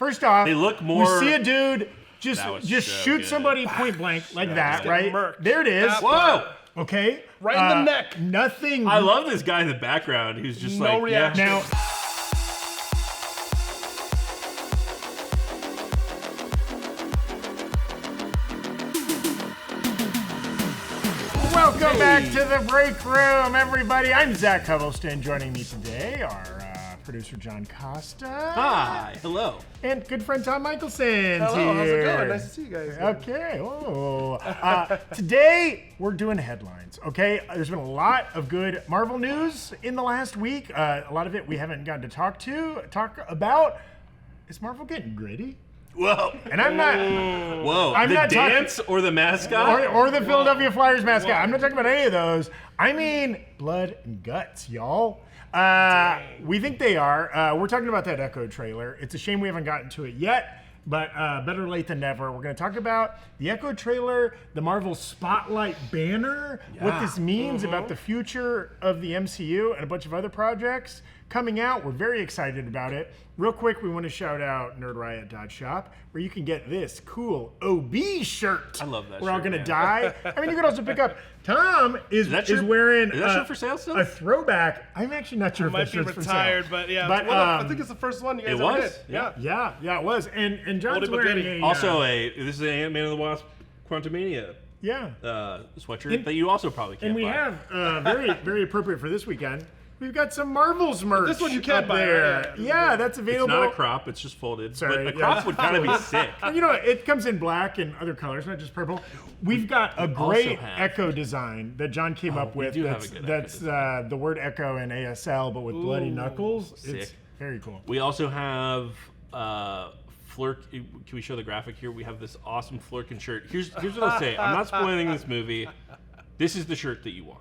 First off, They look more. We see a dude just shoot good. somebody point blank like that, right? murked. There it is. Whoa! Okay. Right in the neck. Nothing. I love this guy in the background who's just No like, reaction. Now, welcome back to the break room, everybody. I'm Zach Huddleston. Joining me today are producer John Costa. Hi, hello. And good friend Tom Michelsen. Hello, how's it here. going? Nice to see you guys. Okay. Oh. Today we're doing headlines. Okay. There's been a lot of good Marvel news in the last week. A lot of it we haven't gotten to talk about. Is Marvel getting gritty? Whoa. And I'm not. Whoa. I'm the not talking- dance or the mascot? Or the Philadelphia Flyers mascot. I'm not talking about any of those. I mean blood and guts, y'all. We think they are. We're talking about that Echo trailer. It's a shame we haven't gotten to it yet, but better late than never. We're going to talk about the Echo trailer, the Marvel Spotlight banner, what this means about the future of the MCU, and a bunch of other projects coming out. We're very excited about it. Real quick, we want to shout out nerdriot.shop, where you can get this cool OB shirt. I love that We're all shirt, going to man. die. I mean, you can also pick up. Tom is shirt- wearing is that shirt for sale still? a throwback. I'm actually not sure if Might that be shirt's for sale. retired, but yeah. But, I think it's the first one you guys It ever was? did. Yeah. Yeah, it was. And John's Oldie but wearing goodie. a Also, this is an Ant-Man and the Wasp Quantumania sweatshirt that you also probably can't and we buy. have very very appropriate for this weekend. We've got some Marvels merch. This one you can up buy, there. right? Yeah, that's It's available. not a crop, it's just folded. Sorry, but a yeah. crop would kind of be sick. And you know, it comes in black and other colors, not just purple. We've got a great have- Echo design that John came up we with. do have That's, a good that's the word Echo in ASL, but with bloody knuckles. It's sick. very cool. We also have Flirk. Can we show the graphic here? We have this awesome Flirkin shirt. Here's what I'll say. I'm not spoiling this movie. This is the shirt that you want.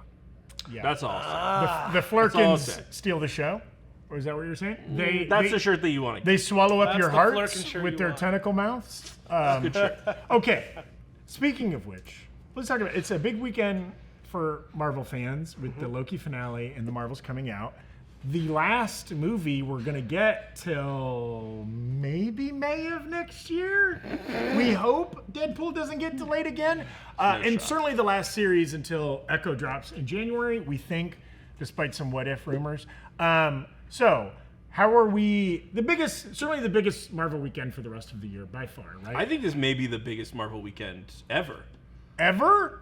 Yeah. That's all. I'll say. The all I'll Flurkins say. steal the show? Or is that what you're saying? That's the shirt that you want to get. They swallow up That's your the hearts Flurkin shirt with you their want. tentacle mouths. Good shirt. Okay, speaking of which, let's talk about. It's a big weekend for Marvel fans with the Loki finale and the Marvels coming out. The last movie we're gonna get till maybe May of next year. We hope Deadpool doesn't get delayed again, and shot. certainly the last series until Echo drops in January. We think, despite some what if rumors. So. How are we? Certainly the biggest Marvel weekend for the rest of the year by far, right? I think this may be the biggest Marvel weekend ever. Ever?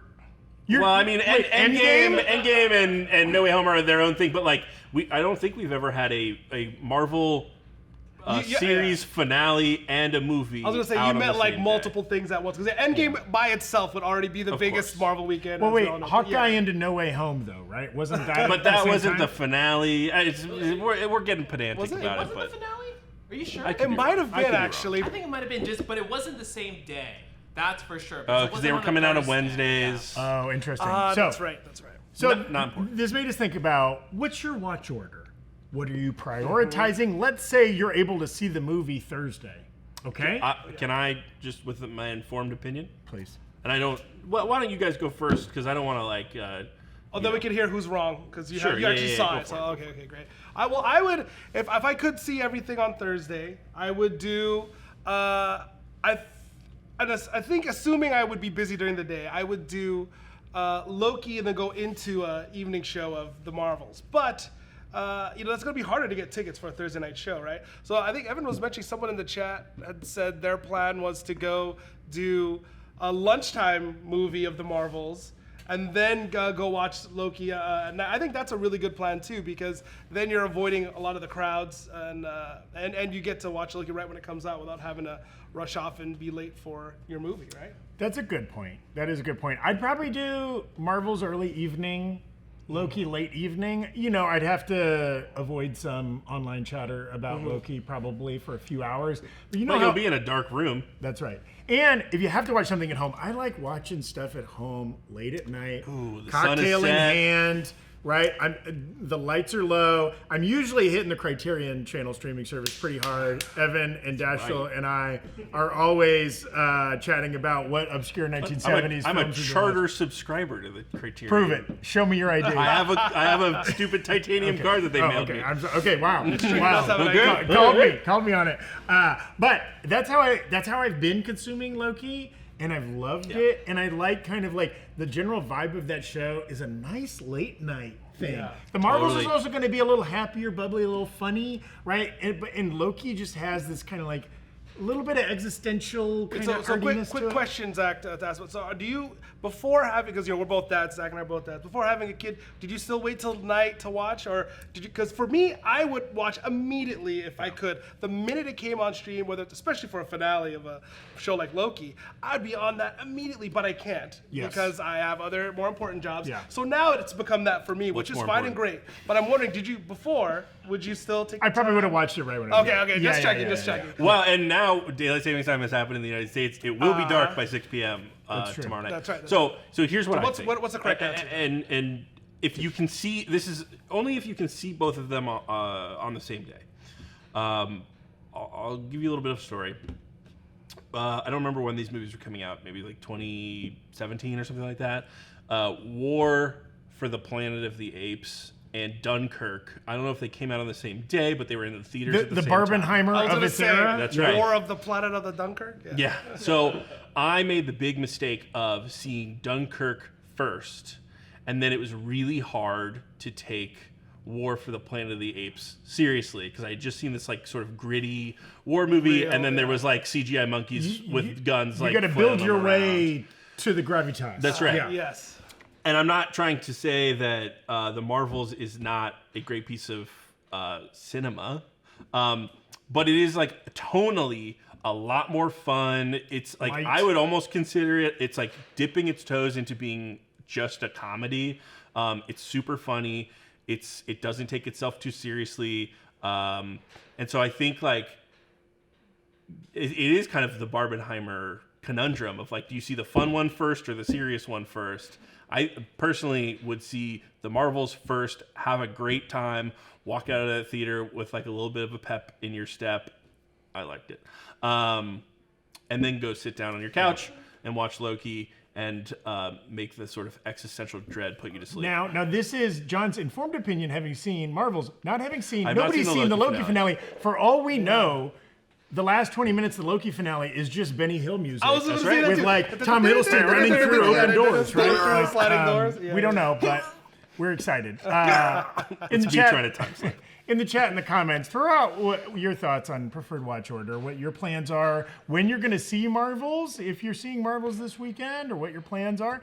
Well, I mean, Endgame and No Way Home are their own thing, but like, I don't think we've ever had a Marvel series finale and a movie. I was gonna say you meant like multiple things at once because Endgame by itself would already be the biggest course. Marvel weekend. Well, as we wait, all know. Hawkeye Yeah. into No Way Home though, right? Wasn't that? But at the that same wasn't time? the finale. We're getting pedantic Was it? about Wasn't it, but the finale? Are you sure? I could It be might wrong. have I could been be wrong. actually. I think it might have been just, but it wasn't the same day. That's for sure. Because they were coming out on Wednesdays. Oh, interesting. so That's right. That's right. So Not important. this made us think about what's your watch order? What are you prioritizing? Let's say you're able to see the movie Thursday. Okay? Can I just, with my informed opinion? Please. And I don't. Well, why don't you guys go first? Because I don't want to like. Then we can hear who's wrong because you Sure, actually saw go it. for So okay, great. I would if I could see everything on Thursday, I would do. I think assuming I would be busy during the day, I would do Loki and then go into an evening show of the Marvels. But that's going to be harder to get tickets for a Thursday night show, right? So I think Evan was mentioning, someone in the chat had said their plan was to go do a lunchtime movie of the Marvels and then go watch Loki. And I think that's a really good plan too, because then you're avoiding a lot of the crowds and you get to watch Loki right when it comes out without having to rush off and be late for your movie, right? That's a good point. That is a good point. I'd probably do Marvel's early evening, Loki late evening. I'd have to avoid some online chatter about Loki probably for a few hours. But you'll be in a dark room. That's right. And if you have to watch something at home, I like watching stuff at home late at night, Ooh, the sun is cocktail in set. hand, right? The lights are low. I'm usually hitting the Criterion Channel streaming service pretty hard. Evan and Dashiell and I are always chatting about what obscure 1970s I'm a films are charter subscriber to the Criterion. Prove it. Show me your ID. I have a stupid titanium card that they mailed me. Okay. Wow. Wow. Good. Called me on it. But that's how I've been consuming Loki. And I've loved it, and I like kind of like the general vibe of that show is a nice late night thing. Yeah, the Marvels is also going to be a little happier, bubbly, a little funny, right? And Loki just has this kind of like a little bit of existential kind of quick question, Zach, to ask. So do you, before having, because we're both dads, Zach and I are both dads, before having a kid, did you still wait till night to watch, or did you, because for me, I would watch immediately if I could. The minute it came on stream, whether it's especially for a finale of a show like Loki, I'd be on that immediately, but I can't because I have other more important jobs. Yeah. So now it's become that for me, which is fine and great. But I'm wondering, would you still take I probably would have watched it right when just checking. Well, and now daylight savings time has happened in the United States. It will be dark by 6 p.m. Tomorrow night. That's right. So here's what I think. What's the correct answer? And if you can see, this is only if you can see both of them on the same day. I'll give you a little bit of story. I don't remember when these movies were coming out. Maybe like 2017 or something like that. War for the Planet of the Apes and Dunkirk. I don't know if they came out on the same day, but they were in the theaters at the same time. The Barbenheimer of its era? That's right. War of the Planet of the Dunkirk? Yeah. So I made the big mistake of seeing Dunkirk first, and then it was really hard to take War for the Planet of the Apes seriously, because I had just seen this like sort of gritty war movie, and then there was like CGI monkeys with guns. You got to build your way to the gravitas. That's right. Yeah. Yes. And I'm not trying to say that the Marvels is not a great piece of cinema, but it is like tonally a lot more fun. It's like I would almost consider it's like dipping its toes into being just a comedy. It's super funny. It doesn't take itself too seriously, and so I think like it is kind of the Barbenheimer conundrum of like, do you see the fun one first or the serious one first? I personally would see the Marvels first, have a great time, walk out of that theater with like a little bit of a pep in your step. I liked it. And then go sit down on your couch and watch Loki and make the sort of existential dread put you to sleep. Now this is John's informed opinion, having seen Marvels, nobody's seen the Loki finale. For all we know, the last 20 minutes of the Loki finale is just Benny Hill music. I was going to say that with too. like Tom Hiddleston running through open doors, right? Sliding doors. Yeah, we don't know, but we're excited. In the chat, in the comments, throw out your thoughts on preferred watch order, what your plans are, when you're going to see Marvels, if you're seeing Marvels this weekend, or what your plans are.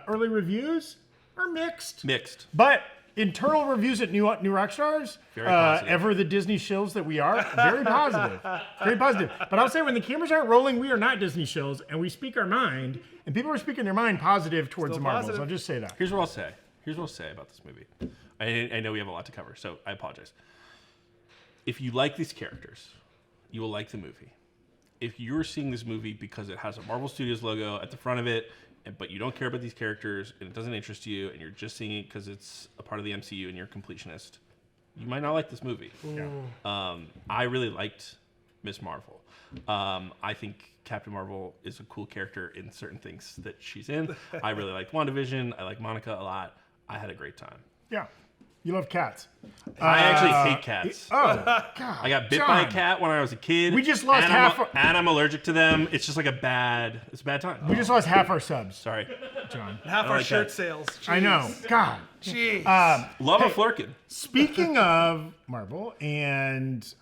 Early reviews are mixed. But internal reviews at New Rockstars, very positive. Ever the Disney shills that we are, very positive. Very positive. But I'll say when the cameras aren't rolling, we are not Disney shills, and we speak our mind, and people are speaking their mind positive towards the Marvels. I'll just say that. Here's what I'll say about this movie. I know we have a lot to cover, so I apologize. If you like these characters, you will like the movie. If you're seeing this movie because it has a Marvel Studios logo at the front of it, but you don't care about these characters and it doesn't interest you, and you're just seeing it because it's a part of the MCU and you're a completionist, you might not like this movie. I really liked Ms. Marvel. I think Captain Marvel is a cool character in certain things that she's in. I really liked WandaVision. I like Monica a lot. I had a great time. Yeah. You love cats. I actually hate cats. Oh, God. I got bit by a cat when I was a kid. We just lost and I'm allergic to them. It's just like a bad time. We just lost half our subs. Sorry, John. Half our shirt sales. Jeez. I know. God. Jeez. Love a flirkin. Speaking of Marvel and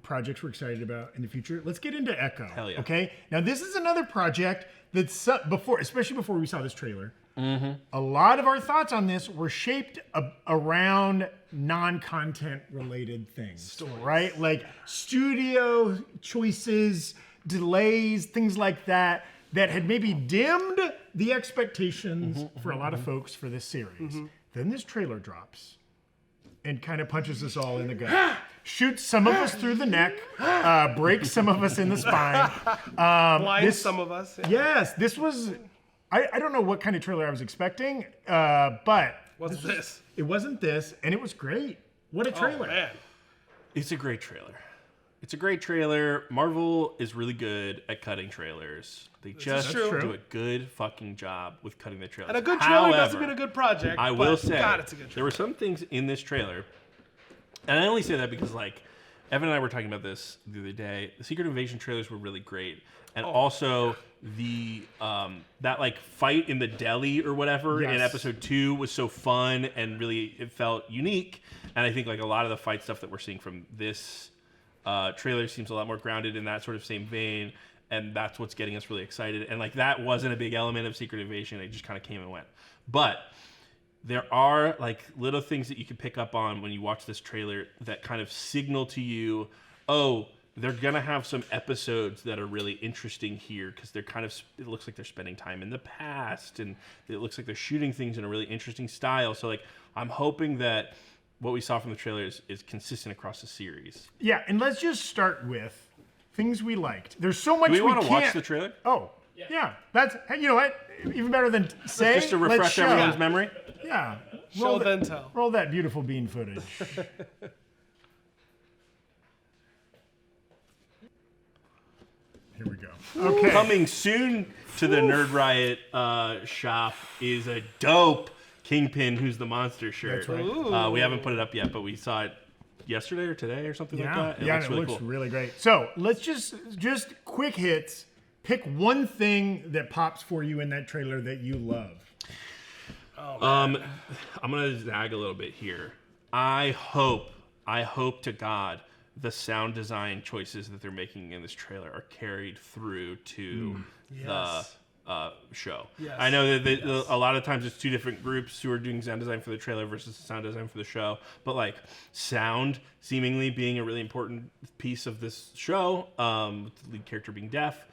projects we're excited about in the future, let's get into Echo. Hell yeah. Okay. Now this is another project that's especially before we saw this trailer. Mm-hmm. A lot of our thoughts on this were shaped around non-content related things, right? Like studio choices, delays, things like that had maybe dimmed the expectations for a lot of folks for this series. Then this trailer drops and kind of punches us all in the gut. Shoots some of us through the neck, breaks some of us in the spine. Blinds some of us. Yes, this was... I don't know what kind of trailer I was expecting, but What's this? It wasn't this, and it was great. What a trailer! Oh, man. It's a great trailer. It's a great trailer. Marvel is really good at cutting trailers. They just true. do a good fucking job with cutting the trailers. And a good trailer doesn't However, mean a good project. I will but say, God, it's a good there trailer. were some things in this trailer, and I only say that because, like, Evan and I were talking about this the other day. The Secret Invasion trailers were really great. And also, the that, like, fight in the deli or whatever in Yes. episode 2 was so fun and really, it felt unique. And I think, like, a lot of the fight stuff that we're seeing from this trailer seems a lot more grounded in that sort of same vein, and that's what's getting us really excited. And like that wasn't a big element of Secret Invasion; it just kind of came and went. But there are like little things that you can pick up on when you watch this trailer that kind of signal to you, oh, they're gonna have some episodes that are really interesting here because they're kind of, it looks like they're spending time in the past, and it looks like they're shooting things in a really interesting style. So like, I'm hoping that what we saw from the trailers is consistent across the series. Yeah, and let's just start with things we liked. There's so much Do we we want to can't. watch the trailer? Oh, yeah. That's, hey, you know what? Even better than say. Just to let's refresh show. everyone's memory? Yeah. Show then tell. Roll that beautiful bean footage. Here we go. Okay. Coming soon to the Nerd Riot shop is a dope Kingpin Who's the Monster shirt. That's right. We haven't put it up yet, but we saw it yesterday or today or something Yeah, like that. yeah, looks it really looks cool. really great. So let's just quick hits. Pick one thing that pops for you in that trailer that you love. I'm gonna zag a little bit here. I hope to God the sound design choices that they're making in this trailer are carried through to Yes. the show. Yes. I know that a lot of times it's two different groups who are doing sound design for the trailer versus the sound design for the show. But like sound seemingly being a really important piece of this show, with the lead character being deaf,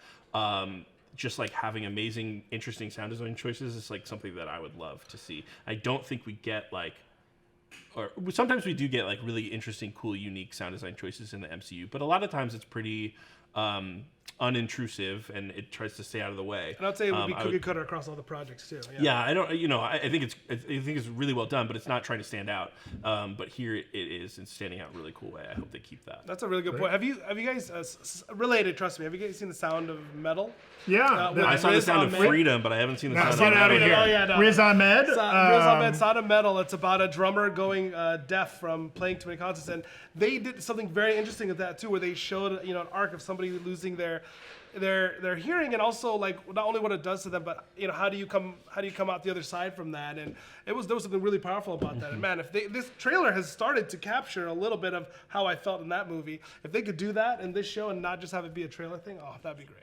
just like having amazing, interesting sound design choices is like something that I would love to see. I don't think we get like, or sometimes we do get like really interesting, cool, unique sound design choices in the MCU, but a lot of times it's pretty unintrusive and it tries to stay out of the way. And I'd say it would be cookie cutter across all the projects too. Yeah, I don't. You know, I think it's really well done, but it's not trying to stand out. But here it is, and standing out in a really cool way. I hope they keep that. That's a really good point. Have you guys related? Trust me. Have you guys seen The Sound of Metal? Yeah. with I saw the Riz Sound of Ahmed? Freedom, but I haven't seen the Now, Sound get of out of Metal. here. Oh, yeah, no. Riz Ahmed. Riz Ahmed, Sound of Metal. It's about a drummer going deaf from playing too many concerts, and they did something very interesting with that too, where they showed an arc of somebody losing their hearing, and also like not only what it does to them, but how do you come out the other side from that? And there was something really powerful about that. And man, if this trailer has started to capture a little bit of how I felt in that movie, if they could do that in this show and not just have it be a trailer thing, oh, that'd be great.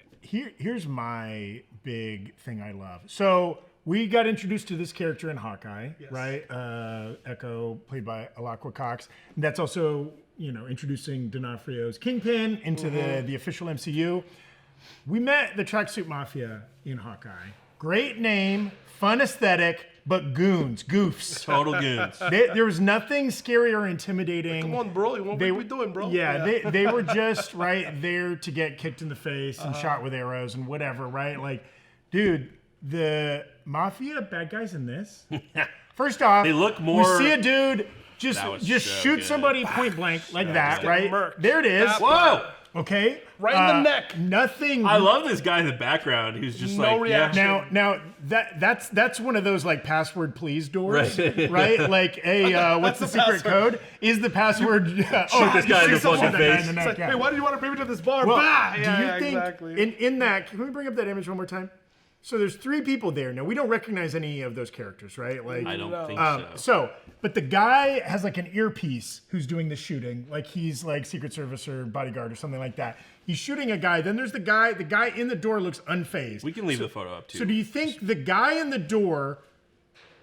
Here's my big thing I love. So we got introduced to this character in Hawkeye, right? Echo, played by Alaqua Cox. And that's also, introducing D'Onofrio's Kingpin into the official MCU. We met the Tracksuit Mafia in Hawkeye. Great name, fun aesthetic, but goofs. Total goons. There was nothing scary or intimidating. Come on, bro. What are we doing, bro? Yeah, they were just right there to get kicked in the face and shot with arrows and whatever, right? Like, dude, the Mafia bad guys in this. First off, They look more- We see a dude just That was just so shoot good. somebody point blank like that, get right? murked. There it is. That Whoa! Okay, Right in the neck. Nothing. I love this guy in the background who's just No like, reaction. Now that's one of those like password please doors, Right. right? Like, hey, what's the the secret password. code? Is the password? Shoot this guy in the someone fucking that guy face. in the It's neck, like, yeah. hey, why do you want to bring me to this bar? Well, bah! do Yeah, you yeah, think exactly. in that? Can we bring up that image one more time? So there's 3 people there. Now we don't recognize any of those characters, right? Like, I don't think so, but the guy has like an earpiece who's doing the shooting, like he's like Secret Service or bodyguard or something like that. He's shooting a guy. Then there's the guy. The guy in the door looks unfazed. We can leave the photo up too. So do you think the guy in the door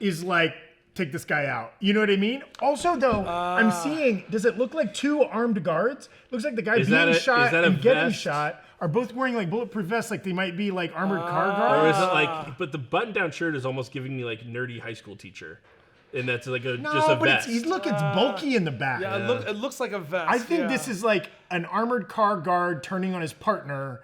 is like, take this guy out? You know what I mean? Also, though, I'm seeing, does it look like 2 armed guards? Looks like the guy Is that being a- shot is that a and getting vest? shot are both wearing like bulletproof vests, like they might be like armored car Or guards. is it like, but the button-down shirt is almost giving me like nerdy high school teacher, and that's like just a but vest. it's bulky in the back. Yeah, it looks like a vest. I think yeah. this is like an armored car guard turning on his partner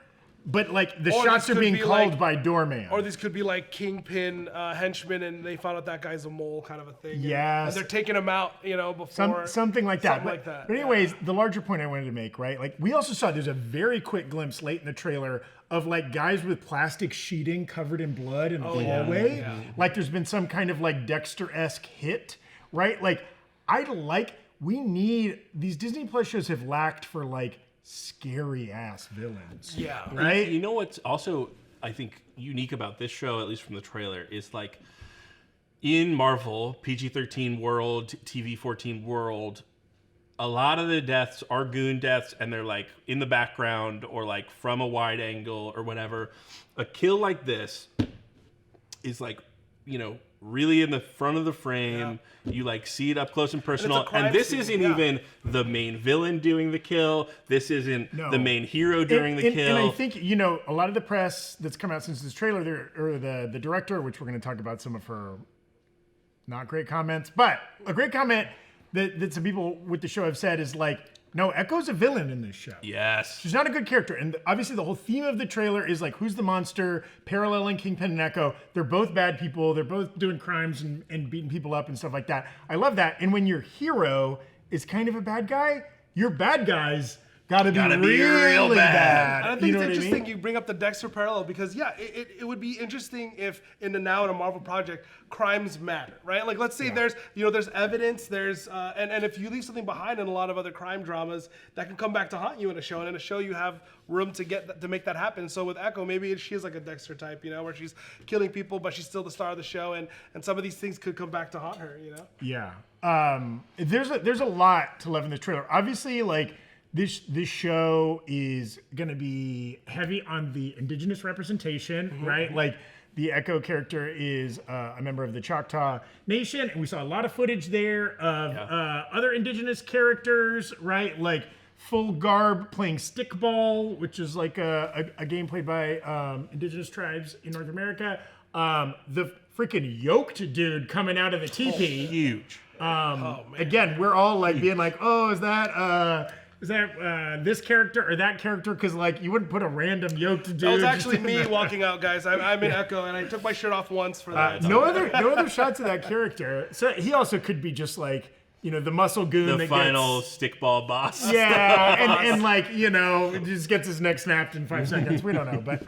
but like the Or shots this are could being be called like- by Doorman. Or these could be like Kingpin henchmen, and they found out that guy's a mole, kind of a thing. Yes. And they're taking him out, before. Something like that. Something like that. But anyways, the larger point I wanted to make, right? Like we also saw there's a very quick glimpse late in the trailer of like guys with plastic sheeting covered in blood in the hallway. Yeah. Like there's been some kind of like Dexter-esque hit, right? Like we need these Disney Plus shows have lacked for like scary ass villains. Yeah. Right? You know what's also, I think, unique about this show, at least from the trailer, is like in Marvel, PG-13 world, TV-14 world, a lot of the deaths are goon deaths, and they're like in the background or like from a wide angle or whatever. A kill like this is like, really in the front of the frame. You like see it up close and personal. crime And this scene, isn't even the main villain doing the kill. This isn't the main hero during the kill. And I think, a lot of the press that's come out since this trailer, or the director, which we're going to talk about some of her not great comments, but a great comment that some people with the show have said is like, no, Echo's a villain in this show. Yes. She's not a good character. And obviously the whole theme of the trailer is like, who's the monster, paralleling Kingpin and Echo. They're both bad people. They're both doing crimes and beating people up and stuff like that. I love that. And when your hero is kind of a bad guy, your bad guys gotta be real bad. And I think it's what interesting you bring up the Dexter parallel because, it would be interesting if in a Marvel project, crimes matter, right? Like, let's say there's evidence, and if you leave something behind in a lot of other crime dramas, that can come back to haunt you in a show. And in a show, you have room to make that happen. So with Echo, maybe she is like a Dexter type, where she's killing people, but she's still the star of the show, and some of these things could come back to haunt her, Yeah. There's a lot to love in this trailer. Obviously, like, this show is going to be heavy on the indigenous representation, right? Like the Echo character is a member of the Choctaw Nation, and we saw a lot of footage there of other indigenous characters, right? Like full garb playing stickball, which is like a game played by indigenous tribes in North America. The freaking yoked dude coming out of the teepee. Huge. Again, we're all like being like, oh, is that this character or that character? Because like you wouldn't put a random yoked dude. That was actually just me walking out, guys. I'm in Echo, and I took my shirt off once for that. no other shots of that character. So he also could be just like the muscle goon. The that final stickball boss. Yeah, and like just gets his neck snapped in 5 seconds. We don't know, but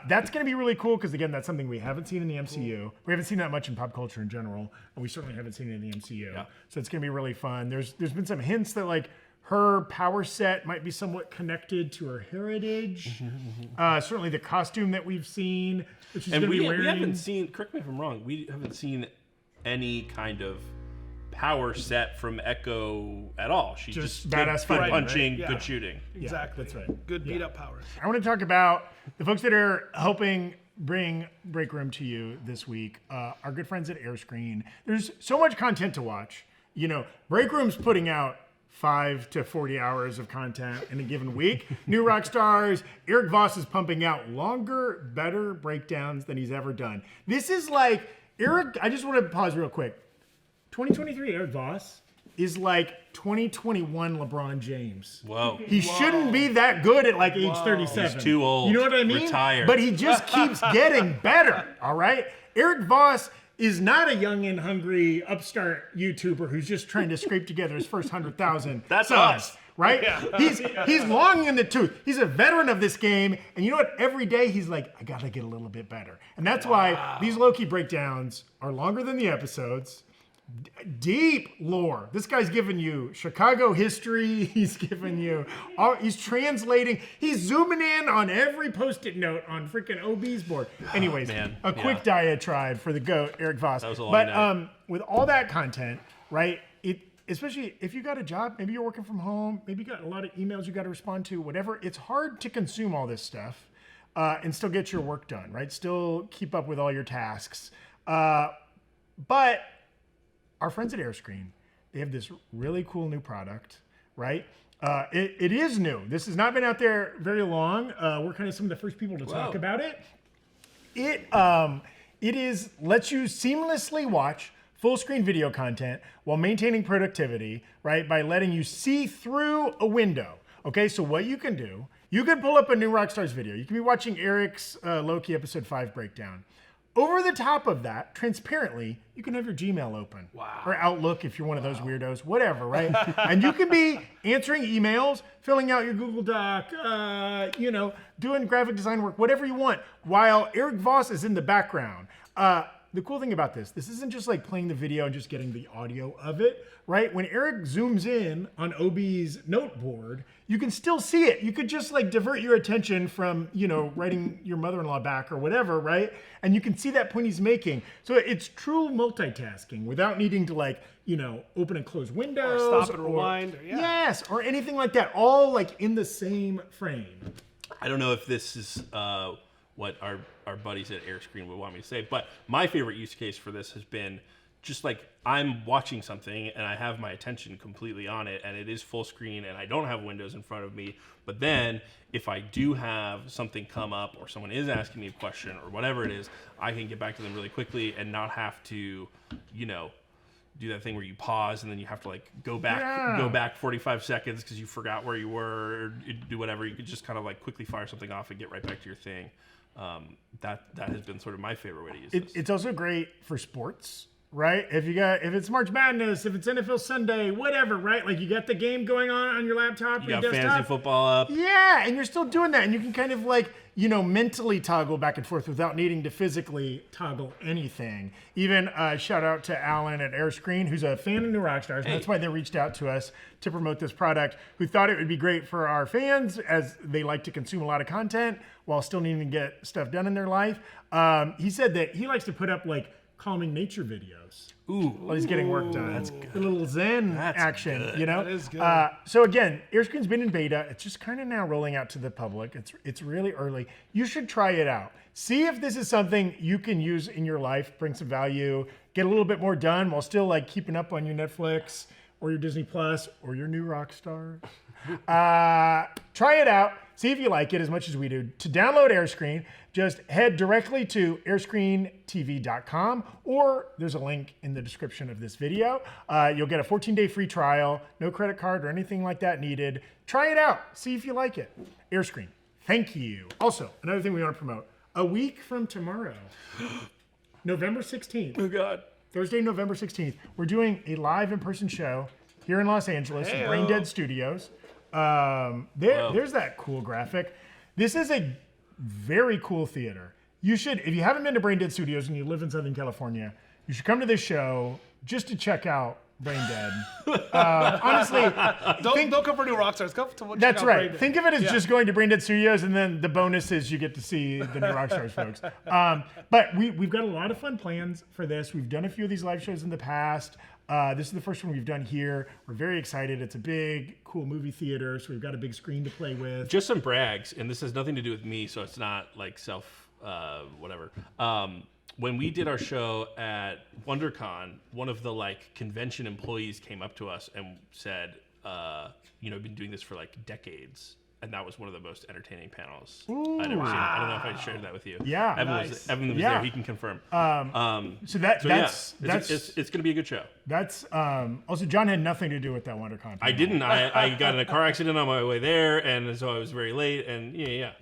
that's going to be really cool because again, that's something we haven't seen in the MCU. We haven't seen that much in pop culture in general, and we certainly haven't seen it in the MCU. Yeah. So it's going to be really fun. There's been some hints that like her power set might be somewhat connected to her heritage. Certainly the costume that we've seen, which she's going to be wearing. We haven't seen, correct me if I'm wrong, we haven't seen any kind of power set from Echo at all. She's just badass good fighting, punching, right? Yeah. good shooting. Exactly. that's right. Good beat up powers. I want to talk about the folks that are helping bring Breakroom to you this week. Our good friends at Airscreen. There's so much content to watch. Breakroom's putting out 5 to 40 hours of content in a given week. New Rockstars. Eric Voss is pumping out longer, better breakdowns than he's ever done. This is like Eric. I just want to pause real quick. 2023 Eric Voss is like 2021 LeBron James. Whoa. He shouldn't be that good at like age 37. He's too old. You know what I mean? Retired. But he just keeps getting better, all right? Eric Voss is not a young and hungry upstart YouTuber who's just trying to scrape together his first 100,000 That's subs, us. right? He's long in the tooth. He's a veteran of this game, and you know what? Every day he's like, I gotta get a little bit better. And that's why these Loki breakdowns are longer than the episodes. Deep lore. This guy's giving you Chicago history. He's giving you, he's translating. He's zooming in on every post-it note on freaking OB's board. Anyways, a quick diatribe for the GOAT, Eric Voss. That was a long but night. With all that content, right? Especially if you got a job, maybe you're working from home, maybe you got a lot of emails you got to respond to, whatever. It's hard to consume all this stuff and still get your work done, right? Still keep up with all your tasks. But our friends at Airscreen, they have this really cool new product, right? It is new. This has not been out there very long. We're kind of some of the first people to talk about it. It lets you seamlessly watch full screen video content while maintaining productivity, right? By letting you see through a window. Okay, so what you can do, you can pull up a new Rockstars video. You can be watching Eric's Loki episode 5 breakdown. Over the top of that, transparently, you can have your Gmail open. Wow. Or Outlook if you're one of those weirdos, whatever, right? And you can be answering emails, filling out your Google Doc, doing graphic design work, whatever you want, while Eric Voss is in the background. The cool thing about this isn't just like playing the video and just getting the audio of it, right? When Eric zooms in on Obi's note board, you can still see it. You could just like divert your attention from, writing your mother-in-law back or whatever, right? And you can see that point he's making. So it's true multitasking without needing to open and close windows. Or stop and rewind. Yes, or anything like that. All like in the same frame. I don't know if this is what our buddies at AirScreen would want me to say, but my favorite use case for this has been just like I'm watching something and I have my attention completely on it and it is full screen and I don't have windows in front of me. But then if I do have something come up or someone is asking me a question or whatever it is, I can get back to them really quickly and not have to, do that thing where you pause and then you have to like go back 45 seconds because you forgot where you were or do whatever. You could just kind of like quickly fire something off and get right back to your thing. That has been sort of my favorite way to use this. It's also great for sports, right? If it's March Madness, if it's NFL Sunday, whatever, right? Like you got the game going on your laptop, You your got desktop. fantasy football up. Yeah, and you're still doing that, and you can kind of like mentally toggle back and forth without needing to physically toggle anything. Even shout out to Alan at AirScreen, who's a fan of New Rockstars, and that's why they reached out to us to promote this product, who thought it would be great for our fans as they like to consume a lot of content while still needing to get stuff done in their life. He said that he likes to put up like calming nature videos. Ooh, while he's getting work done. That's good. A little Zen action, good. That is good. So again, AirScreen's been in beta. It's just kind of now rolling out to the public. It's really early. You should try it out. See if this is something you can use in your life, bring some value, get a little bit more done while still like keeping up on your Netflix or your Disney Plus or your new Rockstars. Try it out. See if you like it as much as we do. To download AirScreen, just head directly to airscreentv.com or there's a link in the description of this video. You'll get a 14-day free trial, no credit card or anything like that needed. Try it out. See if you like it. AirScreen, thank you. Also, another thing we want to promote. A week from tomorrow, November 16th. oh God. Thursday, November 16th, we're doing a live in-person show here in Los Angeles at Brain Dead Studios. There's that cool graphic. This is a very cool theater. You should, if you haven't been to Brain Dead Studios and you live in Southern California, you should come to this show just to check out Brain Dead. Honestly, don't come for New Rockstars. Come to check that's out right. Brain Dead. Think of it as just going to Brain Dead Studios, and then the bonus is you get to see the new Rockstars folks. But we've got a lot of fun plans for this. We've done a few of these live shows in the past. This is the first one we've done here. We're very excited. It's a big, cool movie theater, so we've got a big screen to play with. Just some brags, and this has nothing to do with me, so it's not like whatever. When we did our show at WonderCon, one of the like convention employees came up to us and said, I've been doing this for like decades. And that was one of the most entertaining panels I'd ever seen. I don't know if I shared that with you. Yeah. Evan was there. He can confirm. It's going to be a good show. That's also John had nothing to do with that WonderCon. I didn't. I got in a car accident on my way there, and so I was very late. And yeah.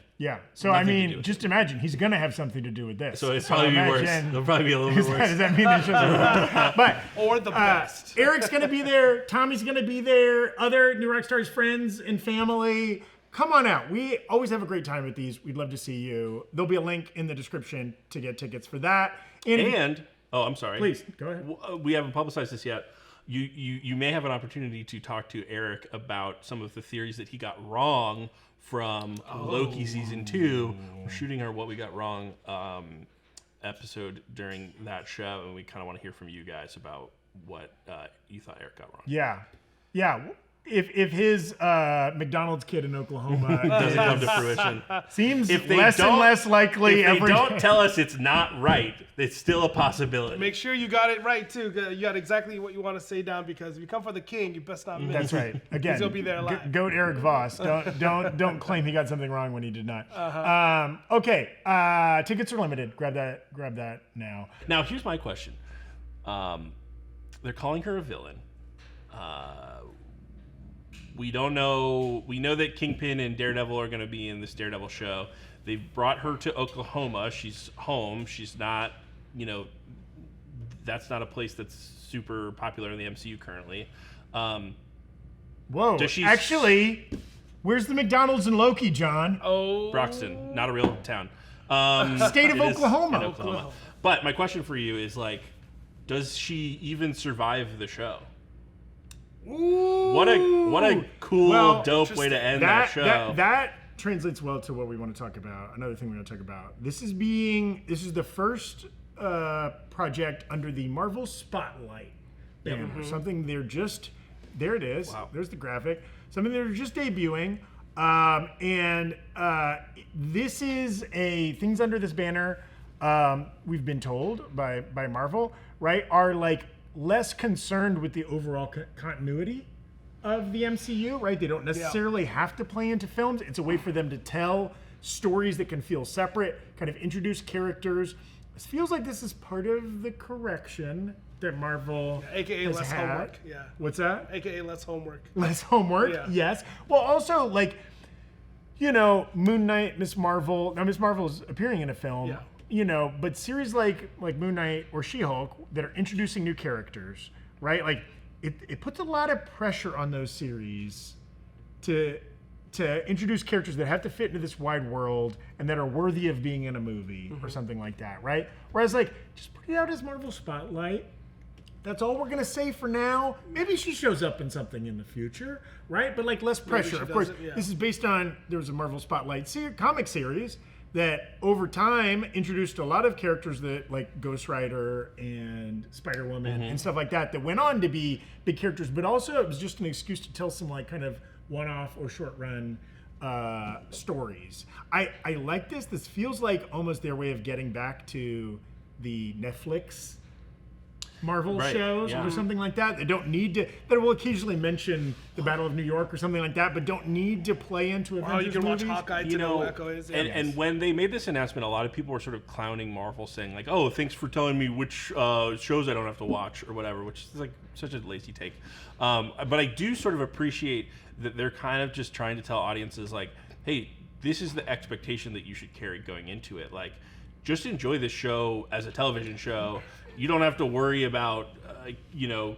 So Nothing to do with just imagine he's going to have something to do with this. So it's probably be worse. It'll probably be a little bit worse. Does that mean the show's But or the best. Eric's going to be there. Tommy's going to be there. Other New Rockstars friends and family. Come on out. We always have a great time at these. We'd love to see you. There'll be a link in the description to get tickets for that. I'm sorry. Please, go ahead. We haven't publicized this yet. You may have an opportunity to talk to Eric about some of the theories that he got wrong from Loki season 2. We're shooting our What We Got Wrong episode during that show, and we kind of want to hear from you guys about what you thought Eric got wrong. Yeah. If his McDonald's kid in Oklahoma doesn't come to fruition, seems less and less likely. If they don't tell us it's not right, it's still a possibility. Make sure you got it right too. You got exactly what you want to say down, because if you come for the king, you best not miss. That's right. Again, he's gonna be there live. Goat Eric Voss. Don't claim he got something wrong when he did not. Okay. Tickets are limited. Grab that now. Now here's my question. They're calling her a villain. We don't know. We know that Kingpin and Daredevil are going to be in this Daredevil show. They've brought her to Oklahoma. She's home. She's not, that's not a place that's super popular in the MCU currently. Whoa. Actually, where's the McDonald's in Loki, John? Oh. Broxton, not a real town. State of Oklahoma. Oklahoma. But my question for you is, like, does she even survive the show? Ooh. What a cool, dope way to end that show. That translates well to what we want to talk about. Another thing we want to talk about. This is the first project under the Marvel Spotlight banner. Mm-hmm. Something they're just, there it is. Wow. There's the graphic. Something they're just debuting. This is things under this banner, we've been told by Marvel, right, are like less concerned with the overall continuity of the MCU, right? They don't necessarily have to play into films. It's a way for them to tell stories that can feel separate, kind of introduce characters. It feels like this is part of the correction that Marvel AKA has less had. homework. Yeah. What's that? AKA less homework. Less homework, Yeah. yes. Well, also, like, Moon Knight, Miss Marvel. Now, Miss Marvel's appearing in a film, but series like Moon Knight or She-Hulk that are introducing new characters, right? Like, it puts a lot of pressure on those series to introduce characters that have to fit into this wide world and that are worthy of being in a movie or something like that, right? Whereas, like, just put it out as Marvel Spotlight. That's all we're gonna say for now. Maybe she shows up in something in the future, right? But like less pressure. Of course, this is based on, there was a Marvel Spotlight comic series that over time introduced a lot of characters that like Ghost Rider and Spider-Woman and stuff like that went on to be big characters, but also it was just an excuse to tell some like kind of one-off or short-run stories. I like this. This feels like almost their way of getting back to the Netflix Marvel shows or something like that. They don't need to. That will occasionally mention the Battle of New York or something like that, but don't need to play into Avengers you can movies. watch Hawkeye to know Echo is. And when they made this announcement, a lot of people were sort of clowning Marvel, saying like, "Oh, thanks for telling me which shows I don't have to watch or whatever," which is like such a lazy take. But I do sort of appreciate that they're kind of just trying to tell audiences like, "Hey, this is the expectation that you should carry going into it. Like, just enjoy this show as a television show." You don't have to worry about,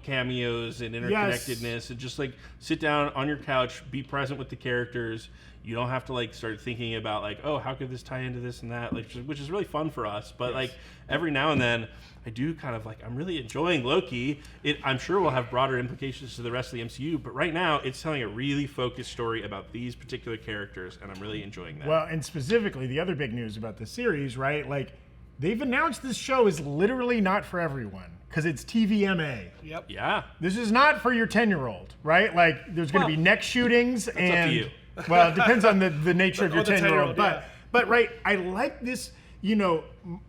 cameos and interconnectedness, and just like sit down on your couch, be present with the characters. You don't have to like start thinking about like, oh, how could this tie into this and that, like, which is really fun for us. But like every now and then, I do kind of like, I'm really enjoying Loki. I'm sure will have broader implications to the rest of the MCU, but right now it's telling a really focused story about these particular characters, and I'm really enjoying that. Well, and specifically, the other big news about the series, right? Like, they've announced this show is literally not for everyone because it's TVMA. Yep. Yeah. This is not for your 10-year-old, right? Like, there's going to be neck shootings and. Up to you. Well, it depends on the nature of your the 10-year-old. 10-year-old, But right, I like this.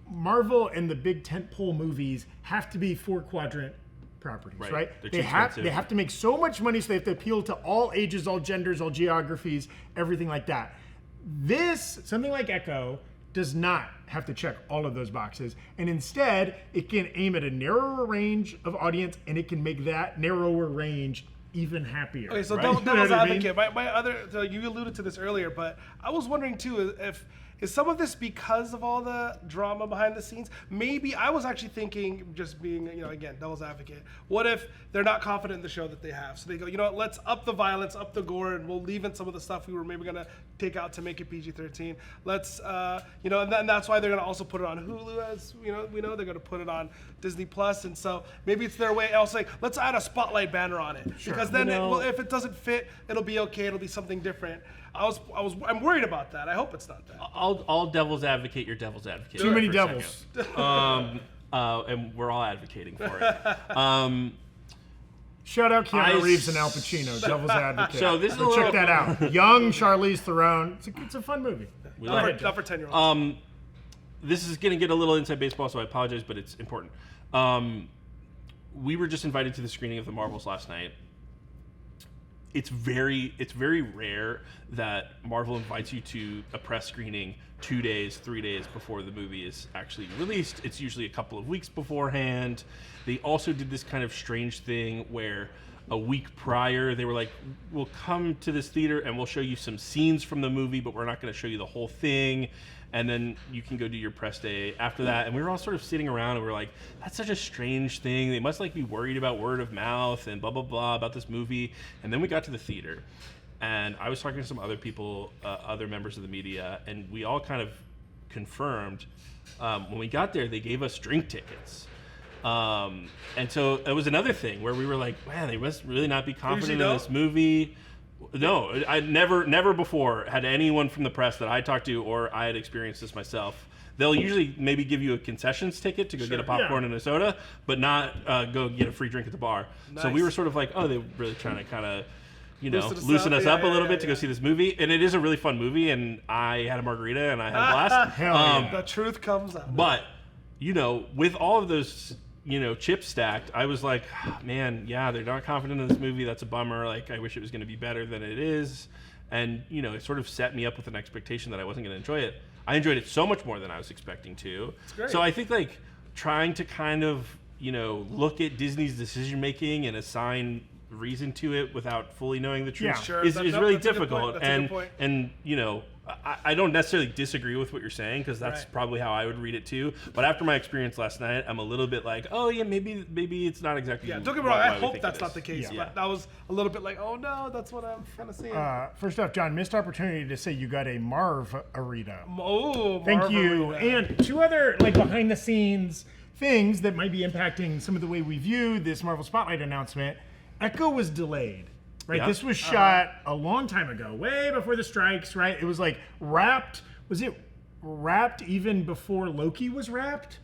Marvel and the big tentpole movies have to be 4-quadrant properties, right? They're They too have expensive. to make so much money, so they have to appeal to all ages, all genders, all geographies, everything like that. Something like Echo, does not have to check all of those boxes, and instead it can aim at a narrower range of audience, and it can make that narrower range even happier. Okay, so right? devil's what I mean? advocate. My other, so you alluded to this earlier, but I was wondering too if is some of this because of all the drama behind the scenes? Maybe I was actually thinking, just being, again, devil's advocate. What if they're not confident in the show that they have? So they go, what, let's up the violence, up the gore, and we'll leave in some of the stuff we were maybe gonna take out to make it PG-13. Let's, and that's why they're gonna also put it on Hulu, as we know they're gonna put it on Disney Plus, and so maybe it's their way. Also, like, let's add a spotlight banner on it because then, if it doesn't fit, it'll be okay. It'll be something different. I'm worried about that. I hope it's not that. I'll devil's advocate your devil's advocate. Too many for a devils. second. And we're all advocating for it. Shout out Keanu Reeves and Al Pacino, Devil's Advocate. So this is Go check that out. Young Charlize Theron. It's a fun movie. Not for 10-year-olds. This is going to get a little inside baseball, so I apologize, but it's important. We were just invited to the screening of the Marvels last night. It's very rare that Marvel invites you to a press screening 2 days, 3 days before the movie is actually released. It's usually a couple of weeks beforehand. They also did this kind of strange thing where a week prior. They were like, we'll come to this theater and we'll show you some scenes from the movie, but we're not going to show you the whole thing. And then you can go do your press day after that. And we were all sort of sitting around and we were like, that's such a strange thing. They must like be worried about word of mouth and blah, blah, blah about this movie. And then we got to the theater and I was talking to some other people, other members of the media, and we all kind of confirmed when we got there, they gave us drink tickets. And so it was another thing where we were like, man, they must really not be confident in this movie. No, I never before had anyone from the press that I talked to or I had experienced this myself. They'll usually maybe give you a concessions ticket to go get a popcorn and a soda, but not go get a free drink at the bar. Nice. So we were sort of like, oh, they're really trying to kind of, loosen us up a little bit to go see this movie. And it is a really fun movie, and I had a margarita and I had a blast. Hell yeah. The truth comes out. But, with all of those chips stacked, I was like, man, yeah, they're not confident in this movie. That's a bummer. Like, I wish it was going to be better than it is. And, it sort of set me up with an expectation that I wasn't going to enjoy it. I enjoyed it so much more than I was expecting to. So I think, like, trying to kind of, look at Disney's decision-making and assign reason to it without fully knowing the truth is really difficult. And I don't necessarily disagree with what you're saying, because that's probably how I would read it too. But after my experience last night, I'm a little bit like, oh yeah, maybe it's not exactly. Yeah, don't get me wrong. I hope that's not the case. But that was a little bit like, oh no, that's what I'm kind of seeing. First off, John, missed opportunity to say you got a Marv-arita. Oh, thank you. And two other behind the scenes things that might be impacting some of the way we view this Marvel Spotlight announcement. Echo was delayed. Right, yeah. This was shot a long time ago, way before the strikes, right? It was wrapped. Was it wrapped even before Loki was wrapped?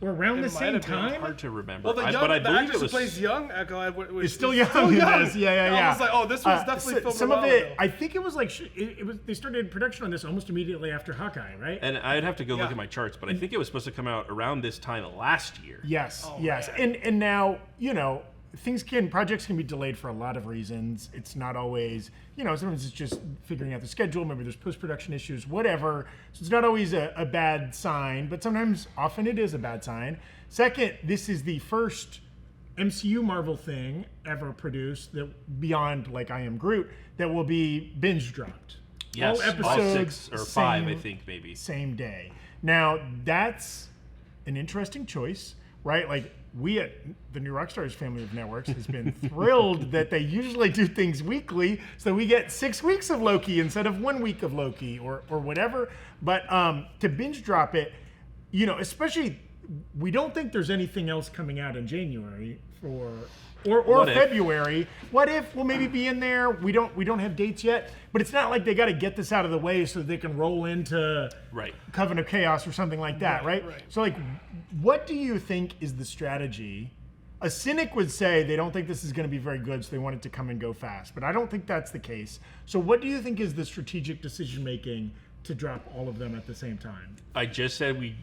Or around the same time? Hard to remember. Well, the actress who plays young Echo is still young. Yeah. I was like, oh, this was definitely filmed some of it. I think it was it was. They started production on this almost immediately after Hawkeye, right? And I'd have to go look at my charts, but I think it was supposed to come out around this time last year. Yes, yes, and now projects can be delayed for a lot of reasons. It's not always, sometimes it's just figuring out the schedule. Maybe there's post-production issues, whatever. So it's not always a bad sign, but often it is a bad sign. Second, this is the first MCU Marvel thing ever produced that beyond I Am Groot that will be binge dropped. Yes, all episodes, 6 or 5, I think maybe. Same day. Now that's an interesting choice, right? We at the new Rockstars family of networks has been thrilled that they usually do things weekly, so we get 6 weeks of Loki instead of 1 week of Loki or whatever. But to binge drop it, especially we don't think there's anything else coming out in January or February. What if we'll maybe be in there? We don't have dates yet, but it's not like they got to get this out of the way so they can roll into Coven of Chaos or something like that, right? So what do you think is the strategy? A cynic would say they don't think this is going to be very good, so they want it to come and go fast. But I don't think that's the case. So what do you think is the strategic decision making to drop all of them at the same time? I just said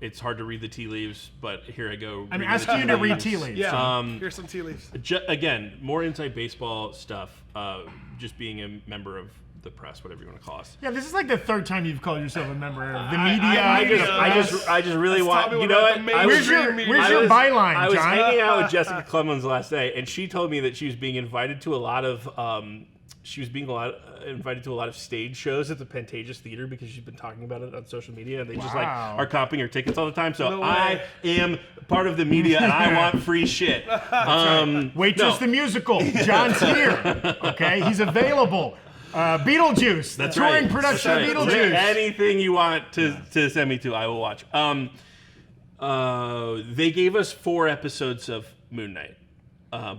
it's hard to read the tea leaves, but here I go. I'm asking you to read tea leaves. Yeah, here's some tea leaves. Again, more inside baseball stuff, just being a member of the press, whatever you want to call us. Yeah, this is the third time you've called yourself a member of the media. I just really want, what? Where's your byline, John? I was hanging out with Jessica Clemens last night, and she told me that she was being invited to a lot of invited to a lot of stage shows at the Pantages Theater because she's been talking about it on social media, and they just are comping her tickets all the time. So I am part of the media, and I want free shit. Waitress the musical. John's here. Okay, he's available. Beetlejuice. That's touring production of Beetlejuice. Anything you want to send me to, I will watch. They gave us 4 episodes of Moon Knight.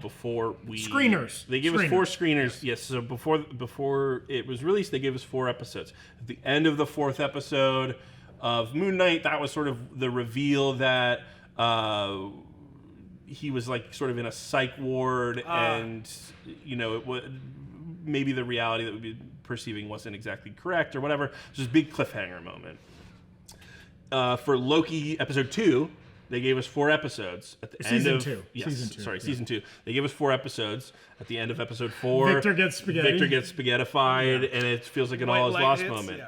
Before we screeners. They gave us 4 screeners. Yes, so before it was released, they gave us 4 episodes. At the end of the 4th episode of Moon Knight, that was sort of the reveal that he was sort of in a psych ward, and it was maybe the reality that we'd be perceiving wasn't exactly correct or whatever. It's just a big cliffhanger moment. For Loki episode 2. They gave us 4 episodes at the end of season 2. They gave us 4 episodes at the end of episode 4. Victor gets spaghettified, and it feels like an all is lost moment.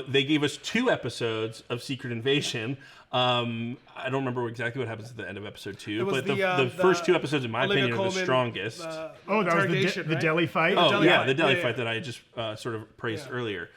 They gave us 2 episodes of Secret Invasion. I don't remember exactly what happens at the end of episode 2, but the first 2 episodes, in my Olivia opinion, are the Colman, strongest. That was the right? deli fight. Oh, deli yeah, fight. the deli Yeah, fight yeah. that I just sort of praised earlier.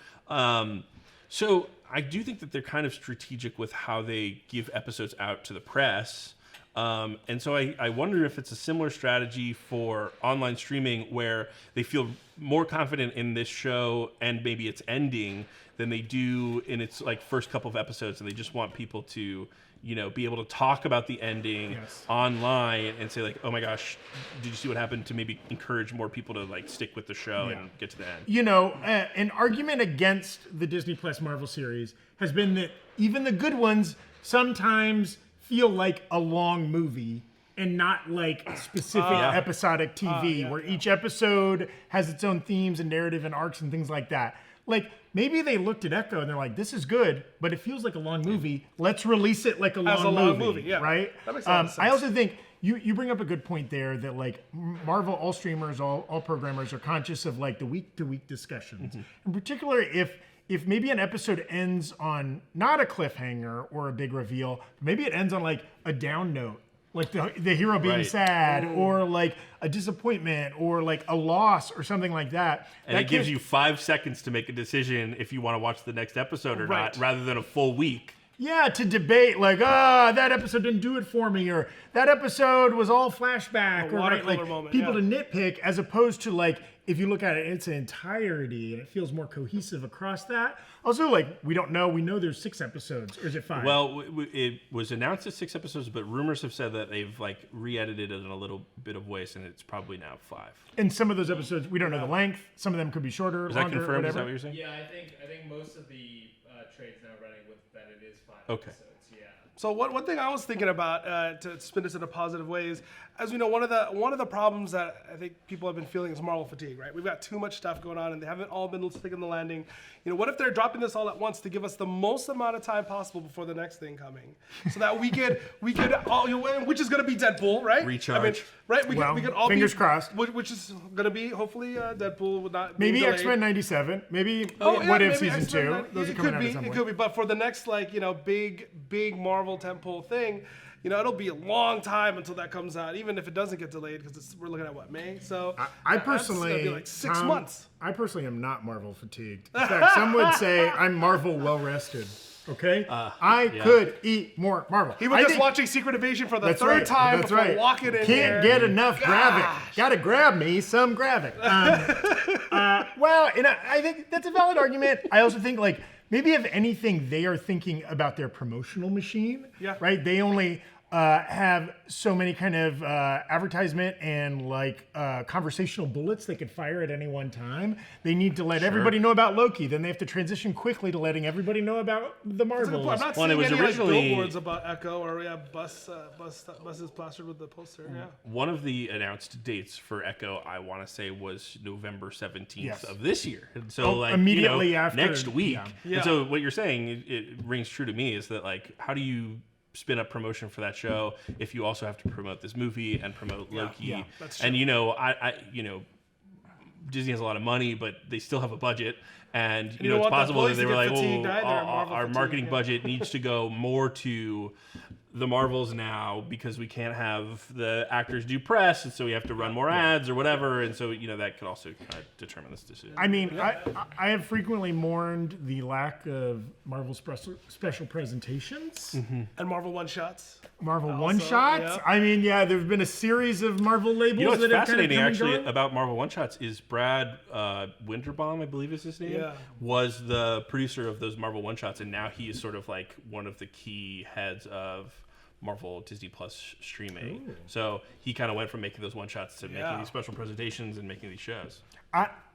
So I do think that they're kind of strategic with how they give episodes out to the press. And so I wonder if it's a similar strategy for online streaming where they feel more confident in this show and maybe its ending than they do in its like first couple of episodes, and they just want people to, you know, be able to talk about the ending online and say like, oh my gosh, did you see what happened, to maybe encourage more people to like stick with the show and get to the end. You know, an argument against the Disney Plus Marvel series has been that even the good ones sometimes feel like a long movie and not like specific episodic TV where each episode has its own themes and narrative and arcs and things like that. Like maybe they looked at Echo and they're like, this is good, but it feels like a long movie. Let's release it like a long movie, right? That makes a lot of sense. I also think you bring up a good point there that like Marvel, all streamers, all programmers are conscious of like the week-to-week discussions. In particular, if maybe an episode ends on not a cliffhanger or a big reveal, maybe it ends on like a down note, like the hero being sad or like a disappointment or like a loss or something like that. And that it gives you 5 seconds to make a decision if you want to watch the next episode or not, rather than a full week. Yeah, to debate like, that episode didn't do it for me, or that episode was all flashback, or right, like moment, people to nitpick, as opposed to like if you look at it in its entirety and it feels more cohesive across that. Also, like we don't know. We know there's 6 episodes, or is it 5? Well, it was announced as 6 episodes, but rumors have said that they've like re-edited it in a little bit of ways, and it's probably now 5. And some of those episodes, we don't know the length. Some of them could be shorter, Is that longer, confirmed? whatever. Is that what you're saying? Yeah, I think most of the trades now running with that it is 5 Okay. episodes. Yeah. So one thing I was thinking about to spin this in a positive way is, as we know, one of the problems that I think people have been feeling is Marvel fatigue, right? We've got too much stuff going on, and they haven't all been sticking the landing. You know, what if they're dropping this all at once to give us the most amount of time possible before the next thing coming, so that we could all, you know, which is going to be Deadpool, right? Recharge. I mean, right? We could all fingers crossed. Which is going to be hopefully Deadpool would not Maybe be delayed. X-Men 97. Maybe Yeah, What If maybe Season X-Men 2. 90. Those are It coming could out be, at some it point. could be, but for the next big Marvel tentpole thing, you know, it'll be a long time until that comes out, even if it doesn't get delayed, because we're looking at what, May? So I that's personally, gonna be like 6 Tom, months. I personally am not Marvel fatigued. In fact, some would say I'm Marvel well rested. Okay, I could eat more Marvel. He was I just think- watching Secret Invasion for the That's third right, time that's before right. walking in Can't here. get enough Gravik. Gotta grab me some Gravik. Well, and I think that's a valid argument. I also think like maybe if anything, they are thinking about their promotional machine. Yeah. Right. They only have so many kind of advertisement and like conversational bullets they could fire at any one time. They need to let everybody know about Loki. Then they have to transition quickly to letting everybody know about the Marvels. I'm not Well, seeing it was any originally- like billboards about Echo or buses plastered with the poster. Yeah. One of the announced dates for Echo, I want to say, was November 17th Yes. of this year. And so, Oh, like, immediately you know, after- next week. Yeah. And so, what you're saying, it rings true to me, is that like, how do you spin up promotion for that show if you also have to promote this movie and promote Loki? that's and you know, I Disney has a lot of money, but they still have a budget. And you know, don't it's want the possible that employees they to were get like, fatigued "Oh, either, Marvel our fatigue, marketing yeah." budget needs to go more to the Marvels now because we can't have the actors do press, and so we have to run more ads or whatever." And so, you know, that could also kind of determine this decision. I mean, I have frequently mourned the lack of Marvel special presentations, And Marvel one-shots. Marvel one-shots. yeah. I mean, yeah, there's been a series of Marvel labels You know what's that have kind of fascinating come and actually gone. about Marvel One Shots is Brad Winterbaum, I believe is his name, Yeah. was the producer of those Marvel One Shots, and now he is sort of like one of the key heads of Marvel Disney Plus streaming. So he kind of went from making those one shots to making these special presentations and making these shows.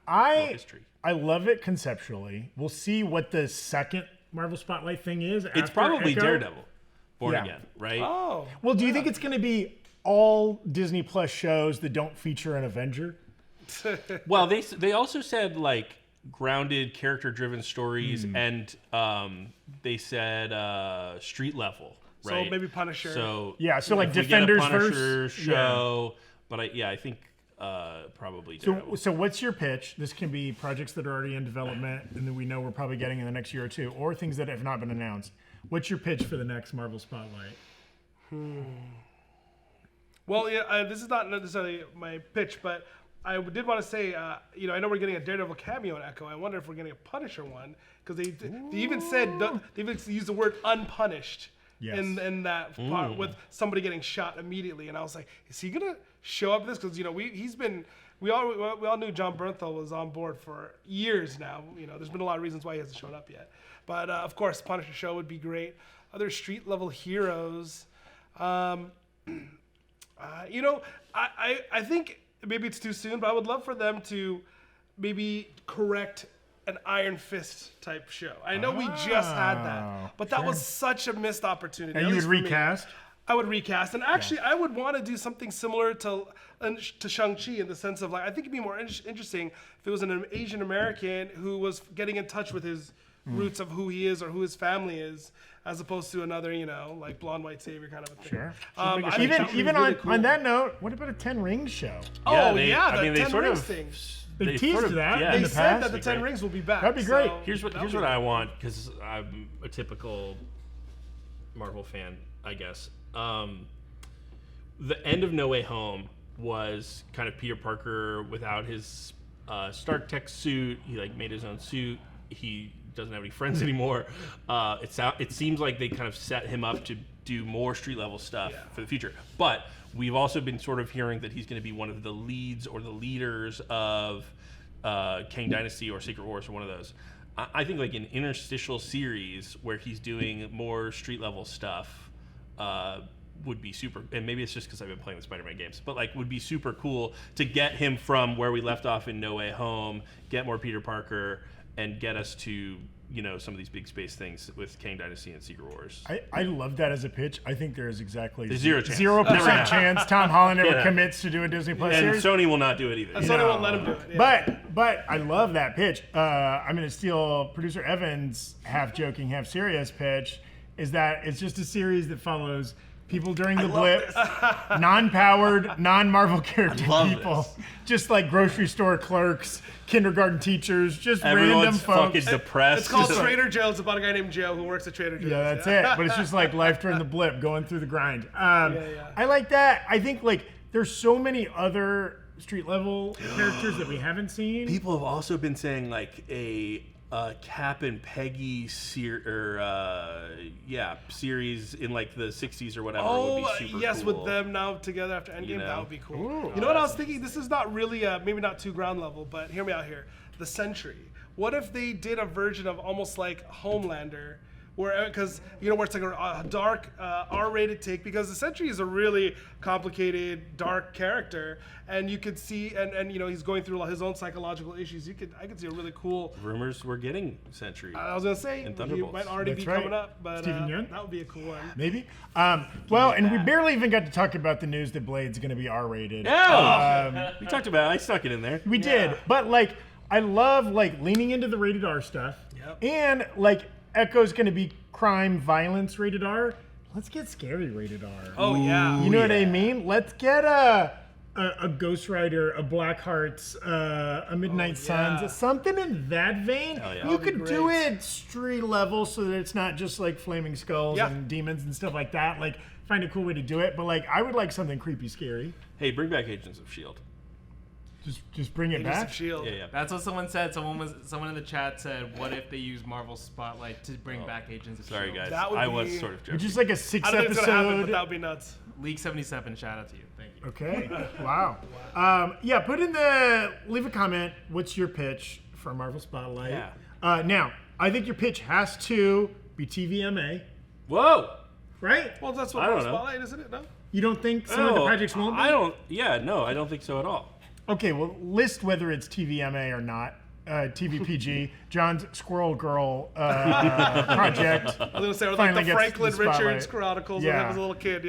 History. I love it conceptually. We'll see what the second Marvel Spotlight thing is. It's after probably Echo. Daredevil, Born Yeah. Again, right? Oh. Well, do you think it's going to be all Disney Plus shows that don't feature an Avenger? Well, they also said like grounded, character-driven stories, and they said street level, right? So maybe Punisher. So Yeah, so like if we get a Defenders Punisher verse. show, but I think probably Daredevil. So what's your pitch? This can be projects that are already in development and that we know we're probably getting in the next year or two, or things that have not been announced. What's your pitch for the next Marvel Spotlight? Well, yeah, this is not necessarily my pitch, but I did want to say, I know we're getting a Daredevil cameo in Echo. I wonder if we're getting a Punisher one, because they even said, they even used the word unpunished in that part with somebody getting shot immediately. And I was like, is he going to show up this? Because, we all knew John Bernthal was on board for years now. There's been a lot of reasons why he hasn't shown up yet. But, of course, Punisher show would be great. Other street-level heroes. I think maybe it's too soon, but I would love for them to maybe correct an Iron Fist type show. I know we just had that, but that was such a missed opportunity. And you would recast? I would recast, and actually, I would want to do something similar to Shang-Chi in the sense of I think it'd be more interesting if it was an Asian American who was getting in touch with his roots of who he is or who his family is, as opposed to another, blonde white savior kind of a thing. Sure. Even on that note, what about a 10 Rings show? The 10 sort Rings of thing. They teased that in They the said past. that the 10 Rings will be back. That'd be great. Here's what I want, because I'm a typical Marvel fan, I guess. The end of No Way Home was kind of Peter Parker without his Stark Tech suit. He made his own suit. He doesn't have any friends anymore. It seems like they kind of set him up to do more street level stuff for the future. But we've also been sort of hearing that he's going to be one of the leads or the leaders of Kang Dynasty or Secret Wars or one of those. I think an interstitial series where he's doing more street level stuff would be super, and maybe it's just because I've been playing the Spider-Man games, but would be super cool to get him from where we left off in No Way Home, get more Peter Parker, and get us to some of these big space things with Kang Dynasty and Secret Wars. I love that as a pitch. I think there is exactly There's 0% 0% chance Tom Holland ever commits to do a Disney Plus and series. Sony will not do it either. And Sony won't let him do it. Yeah. But I love that pitch. I'm going to steal producer Evan's half joking, half serious pitch. Is that it's just a series that follows people during the blip, non-powered, non-Marvel character people, just like grocery store clerks, kindergarten teachers, just Everyone's random folks. fucking depressed. It's called Trader Joe's, about a guy named Joe who works at Trader Joe's. Yeah, that's it. But it's just life during the blip, going through the grind. I like that. I think there's so many other street level characters that we haven't seen. People have also been saying a Cap and Peggy series in the 60s or whatever would be super yes, cool. with them now together after Endgame, that would be cool. Ooh. You know what I was thinking? This is not really, maybe not too ground level, but hear me out here. The Sentry. What if they did a version of almost like Homelander, where it's a dark R-rated take, because the Sentry is a really complicated, dark character, and you could see, and he's going through his own psychological issues. I could see a really cool. Rumors we're getting Sentry. I was gonna say and he Thunderbolts. might already That's be right. coming up, but Stephen Yeun? that would be a cool one. Maybe. And we barely even got to talk about the news that Blade's going to be R-rated. We talked about it. I stuck it in there. We did, but I love leaning into the rated R stuff, and Echo's going to be crime violence rated R. Let's get scary rated R. Oh yeah. You know what I mean? Let's get a Ghost Rider, a Blackhearts, a Midnight Suns, something in that vein. yeah. You That'd be could do great. it street level so that it's not just flaming skulls and demons and stuff like that. Find a cool way to do it. But I would like something creepy, scary. Hey, bring back Agents of S.H.I.E.L.D. Just bring it Agents back. of S.H.I.E.L.D. Yeah. That's what someone said. Someone in the chat said, "What if they use Marvel Spotlight to bring back Agents of Sorry, S.H.I.E.L.D.?" guys. That would I be- was sort of joking. Just a 6 I don't think it's gonna happen, but episode. that would be nuts. League 77, shout out to you. Thank you. Okay. Wow. Leave a comment. What's your pitch for Marvel Spotlight? Yeah. Now, I think your pitch has to be TVMA, Whoa! right? Well, that's what I don't Marvel know. Spotlight, isn't it? No. You don't think some of the projects won't be? I don't think so at all. Okay, well, list whether it's TVMA or not. TVPG, John's Squirrel Girl project. I was gonna say, or like finally the gets Franklin the spotlight. Richards chronicles when I was a little kid.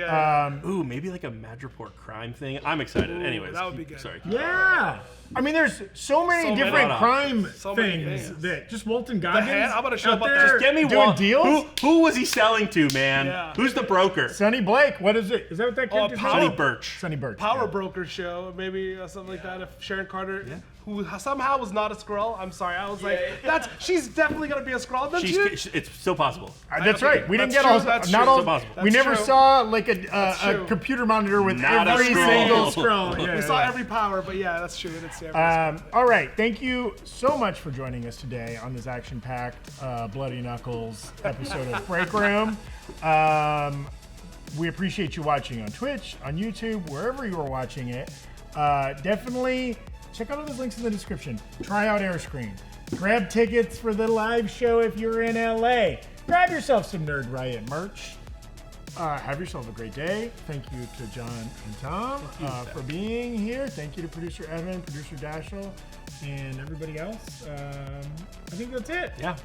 Ooh, maybe like a Madripoor crime thing. I'm excited. Anyways, that would be good. Sorry. Yeah. I mean, there's so many So many different options. crime So many things things. that just Walton Goggins. How about a show out about there that? Get me doing one. deals. Who was he selling to, man? Yeah. Who's the broker? Sonny Blake. What is it? Is that what that character's name Sonny is? Birch. Sonny Birch. Power yeah. Broker show, maybe something like that. If Sharon Carter, who somehow was not a Skrull, I'm sorry, I was like, she's definitely gonna be a Skrull. Then It's still possible. That's Okay, right. We didn't that's get all. true, that's Not true. all. So possible. We That's never true. saw like a true. computer monitor with Not a every scroll. single scroll. Yeah, we saw yeah. every power, but yeah, that's true. It's All right. Thank you so much for joining us today on this action-packed Bloody Knuckles episode of Breakroom. We appreciate you watching on Twitch, on YouTube, wherever you are watching it. Definitely check out all those links in the description. Try out Airscreen. Grab tickets for the live show if you're in LA. Grab yourself some Nerd Riot merch. Have yourself a great day. Thank you to John and Tom for being here. Thank you to producer Evan, producer Dashiell, and everybody else. I think that's it. Yeah.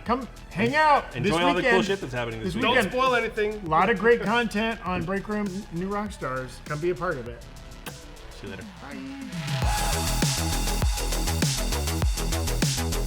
Come hang out Enjoy this all the weekend. cool shit that's happening this This weekend. Don't spoil anything. A lot of great content on Breakroom New Rockstars. Come be a part of it. See you later. Bye.